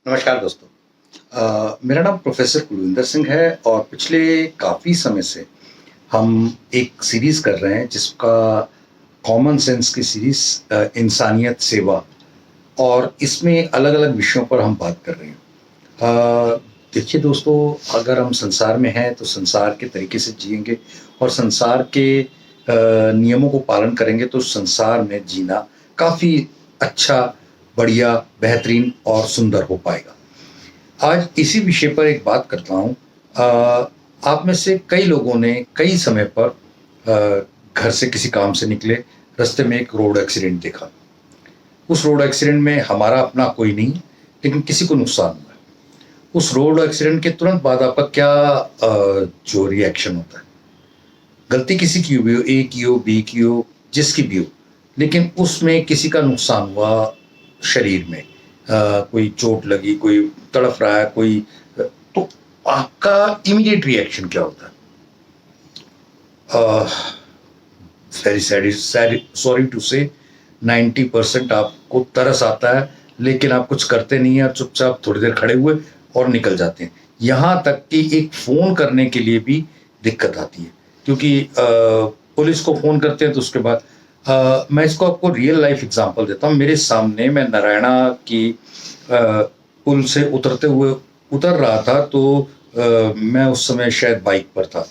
नमस्कार दोस्तों। मेरा नाम प्रोफेसर कुलविंदर सिंह है और पिछले काफ़ी समय से हम एक सीरीज़ कर रहे हैं जिसका कॉमन सेंस की सीरीज़ इंसानियत सेवा, और इसमें अलग-अलग विषयों पर हम बात कर रहे हैं। देखिए दोस्तों, अगर हम संसार में हैं तो संसार के तरीके से जिएँगे और संसार के नियमों को पालन करेंगे तो संसार में जीना काफ़ी अच्छा, बढ़िया, बेहतरीन और सुंदर हो पाएगा। आज इसी विषय पर एक बात करता हूँ। आप में से कई लोगों ने कई समय पर घर से किसी काम से निकले, रास्ते में एक रोड एक्सीडेंट देखा। उस रोड एक्सीडेंट में हमारा अपना कोई नहीं, लेकिन किसी को नुकसान हुआ है। उस रोड एक्सीडेंट के तुरंत बाद आपका क्या जो रिएक्शन होता है? गलती किसी की भी हो, ए की हो, बी की हो, जिसकी भी हो, लेकिन उसमें किसी का नुकसान हुआ शरीर में, कोई चोट लगी, कोई तड़फ रहा है, कोई तो आपका इमीडिएट रिएक्शन क्या होता है? वेरी सैड, सॉरी टू से 90% आपको तरस आता है, लेकिन आप कुछ करते नहीं हैं, चुपचाप थोड़ी देर खड़े हुए और निकल जाते हैं। यहाँ तक कि एक फ़ोन करने के लिए भी दिक्कत आती है, क्योंकि पुलिस को फ़ोन करते हैं तो उसके बाद मैं इसको आपको रियल लाइफ एग्जांपल देता हूँ। मेरे सामने मैं नारायणा की पुल से उतर रहा था, तो मैं उस समय शायद बाइक पर था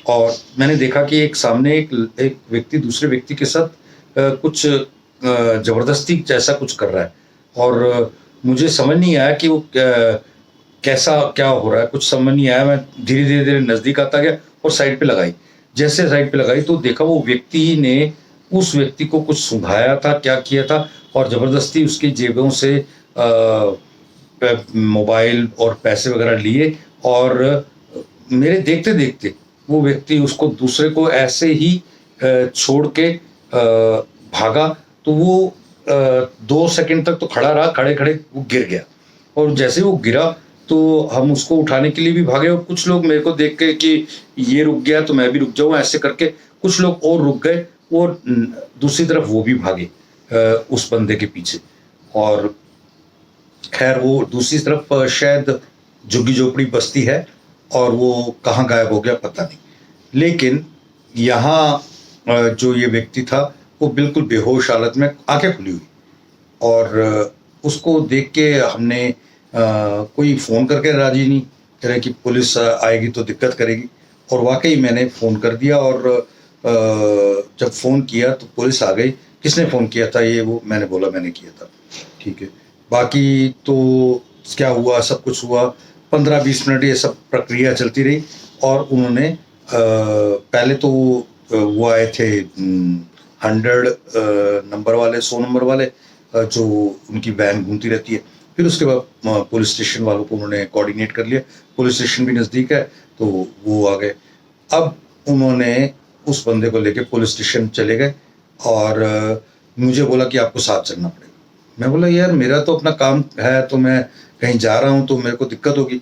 और मैंने देखा कि एक सामने एक व्यक्ति दूसरे व्यक्ति के साथ कुछ ज़बरदस्ती जैसा कुछ कर रहा है और मुझे समझ नहीं आया कि वो कैसा क्या हो रहा है, कुछ समझ नहीं आया। मैं धीरे-धीरे नज़दीक आता गया और साइड पे लगाई। जैसे साइड पे लगाई तो देखा वो व्यक्ति ने उस व्यक्ति को कुछ सुंघाया था, क्या किया था, और ज़बरदस्ती उसकी जेबों से मोबाइल और पैसे वगैरह लिए और मेरे देखते-देखते वो व्यक्ति उसको दूसरे को ऐसे ही छोड़ के भागा। तो वो 2 सेकंड तक तो खड़ा रहा, खड़े-खड़े वो गिर गया और जैसे ही वो गिरा तो हम उसको उठाने के लिए भी भागे और कुछ लोग मेरे को देख के कि ये रुक गया तो मैं भी रुक जाऊँ, ऐसे करके कुछ लोग और रुक गए और दूसरी तरफ वो भी भागे उस बंदे के पीछे। और खैर वो दूसरी तरफ शायद झुग्गी-झोपड़ी बस्ती है और वो कहाँ गायब हो गया पता नहीं। लेकिन यहाँ जो ये व्यक्ति था वो बिल्कुल बेहोश हालत में, आँखें खुली हुई, और उसको देख के हमने कोई फ़ोन करके राज़ी नहीं, कह रहे कि पुलिस आएगी तो दिक्कत करेगी, और वाक़ई मैंने फ़ोन कर दिया और जब फ़ोन किया तो पुलिस आ गई। किसने फ़ोन किया था ये वो मैंने बोला मैंने किया था, ठीक है। बाकी तो क्या हुआ, सब कुछ हुआ, 15-20 मिनट ये सब प्रक्रिया चलती रही और उन्होंने पहले तो वो आए थे 100 नंबर वाले, 100 नंबर वाले, जो उनकी वैन घूमती रहती है। फिर उसके बाद पुलिस स्टेशन वालों को उन्होंने कोऑर्डिनेट कर लिया, पुलिस स्टेशन भी नज़दीक है तो वो आ गए। अब उन्होंने उस बंदे को लेके पुलिस स्टेशन चले गए और मुझे बोला कि आपको साथ चलना पड़ेगा। मैं बोला यार मेरा तो अपना काम है, तो मैं कहीं जा रहा हूँ तो मेरे को दिक्कत होगी।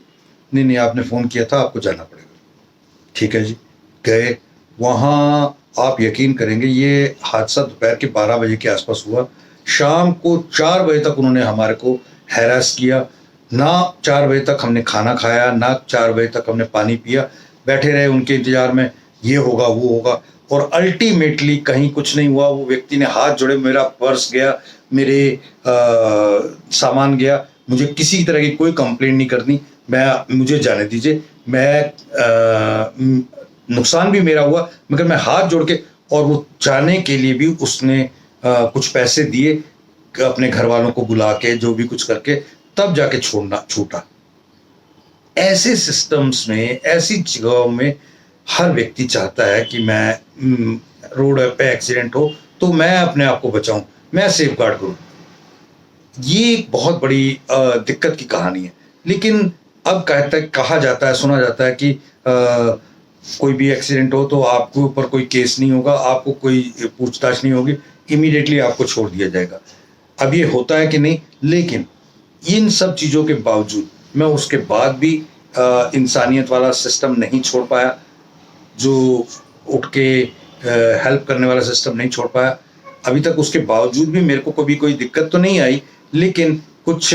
नहीं नहीं, आपने फ़ोन किया था, आपको जाना पड़ेगा। ठीक है जी, गए। वहाँ आप यकीन करेंगे ये हादसा दोपहर के 12 बजे के आसपास हुआ। शाम को 4 बजे तक उन्होंने हमारे को हैरास किया। ना 4 बजे तक हमने खाना खाया, ना 4 बजे तक हमने पानी पिया। बैठे रहे उनके इंतज़ार में, ये होगा वो होगा, और अल्टीमेटली कहीं कुछ नहीं हुआ। वो व्यक्ति ने हाथ जोड़े, मेरा पर्स गया, मेरे सामान गया। मुझे किसी तरह की कोई कंप्लेंट नहीं करनी, मुझे जाने दीजिए। नुकसान भी मेरा हुआ, मगर मैं हाथ जोड़ के, और वो जाने के लिए भी उसने कुछ पैसे दिए अपने घर वालों को बुला के, जो भी कुछ करके, तब जाके छूटा। ऐसे सिस्टम्स में, ऐसी जगहों में हर व्यक्ति चाहता है कि मैं रोड पे एक्सीडेंट हो तो मैं अपने आप को बचाऊं, मैं सेफ गार्ड करूं। ये एक बहुत बड़ी दिक्कत की कहानी है। लेकिन अब कहा जाता है, सुना जाता है कि कोई भी एक्सीडेंट हो तो आपके ऊपर कोई केस नहीं होगा, आपको कोई पूछताछ नहीं होगी, इमीडिएटली आपको छोड़ दिया जाएगा। अब ये होता है कि नहीं, लेकिन इन सब चीज़ों के बावजूद मैं उसके बाद भी इंसानियत वाला सिस्टम नहीं छोड़ पाया, जो उठ के हेल्प करने वाला सिस्टम नहीं छोड़ पाया। अभी तक उसके बावजूद भी मेरे को कभी कोई दिक्कत तो नहीं आई, लेकिन कुछ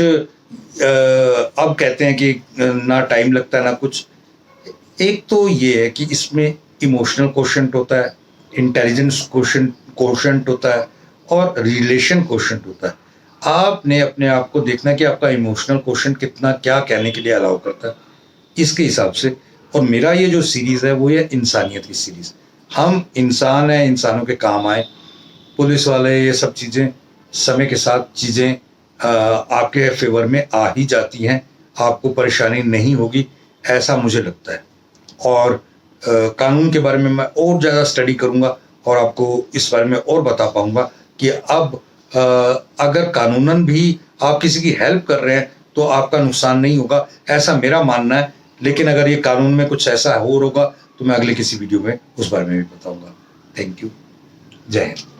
अब कहते हैं कि ना टाइम लगता है ना कुछ। एक तो ये है कि इसमें इमोशनल क्वोशंट होता है, इंटेलिजेंस क्वोशंट क्वोशंट होता है और रिलेशन क्वोशंट होता है। आपने अपने आप को देखना है कि आपका इमोशनल क्वोशंट कितना क्या कहने के लिए अलाउ करता है, इसके हिसाब से। और मेरा ये जो सीरीज़ है वो ये इंसानियत की सीरीज़। हम इंसान हैं, इंसानों के काम आए। पुलिस वाले ये सब चीज़ें समय के साथ चीज़ें आपके फेवर में आ ही जाती हैं, आपको परेशानी नहीं होगी, ऐसा मुझे लगता है। और कानून के बारे में मैं और ज़्यादा स्टडी करूँगा और आपको इस बारे में और बता पाऊँगा कि अब अगर कानूनन भी आप किसी की हेल्प कर रहे हैं तो आपका नुकसान नहीं होगा, ऐसा मेरा मानना है। लेकिन अगर ये कानून में कुछ ऐसा और होगा तो मैं अगले किसी वीडियो में उस बारे में भी बताऊँगा। Thank you. जय हिंद।